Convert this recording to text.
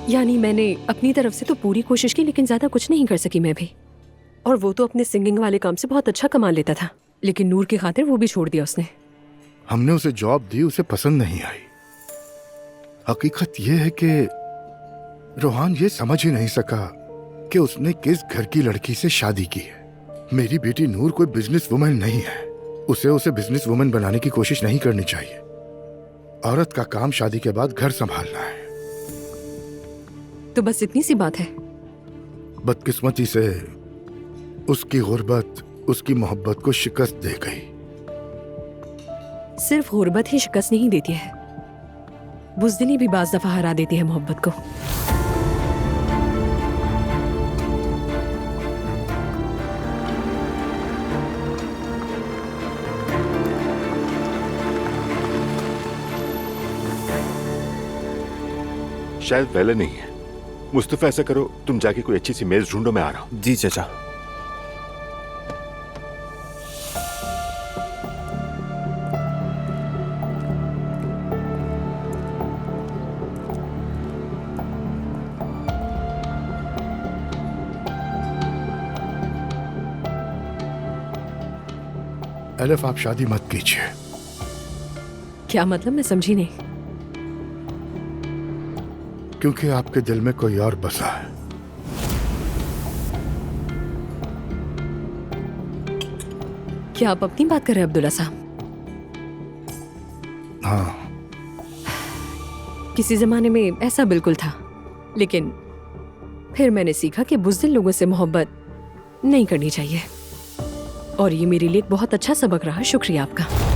यानी मैंने अपनी तरफ से तो पूरी कोशिश की, लेकिन ज्यादा कुछ नहीं कर सकी मैं भी। और वो तो अपने सिंगिंग वाले काम से बहुत अच्छा कमा लेता था, लेकिन नूर की खातिर वो भी छोड़ दिया उसने। हमने उसे जॉब दी, उसे पसंद नहीं आई। हकीकत यह है कि रोहान ये समझ ही नहीं सका कि उसने किस घर की लड़की से शादी की है। मेरी बेटी नूर कोई बिजनेस वुमन नहीं है। उसे बिजनेस वुमन बनाने की कोशिश नहीं करनी चाहिए। औरत का काम शादी के बाद घर संभालना है। तो बस इतनी सी बात है। बदकिस्मती से उसकी गुर्बत उसकी मोहब्बत को शिकस्त दे गई। सिर्फ गुर्बत ही शिकस्त नहीं देती है, बुज़दिली भी बाज दफा हरा देती है मोहब्बत को। शायद पहले नहीं है। मुस्तफा ऐसा करो, तुम जाके कोई अच्छी सी मेज ढूंढो, मैं आ रहा हूं। जी चाचा। एलिफ, आप शादी मत कीजिए। क्या मतलब? मैं समझी नहीं। क्योंकि आपके दिल में कोई और बसा है। क्या आप अपनी बात कर रहे हैं अब्दुल्ला साहब? हाँ, किसी जमाने में ऐसा बिल्कुल था, लेकिन फिर मैंने सीखा कि बुज़दिल लोगों से मोहब्बत नहीं करनी चाहिए, और ये मेरे लिए एक बहुत अच्छा सबक रहा। शुक्रिया आपका।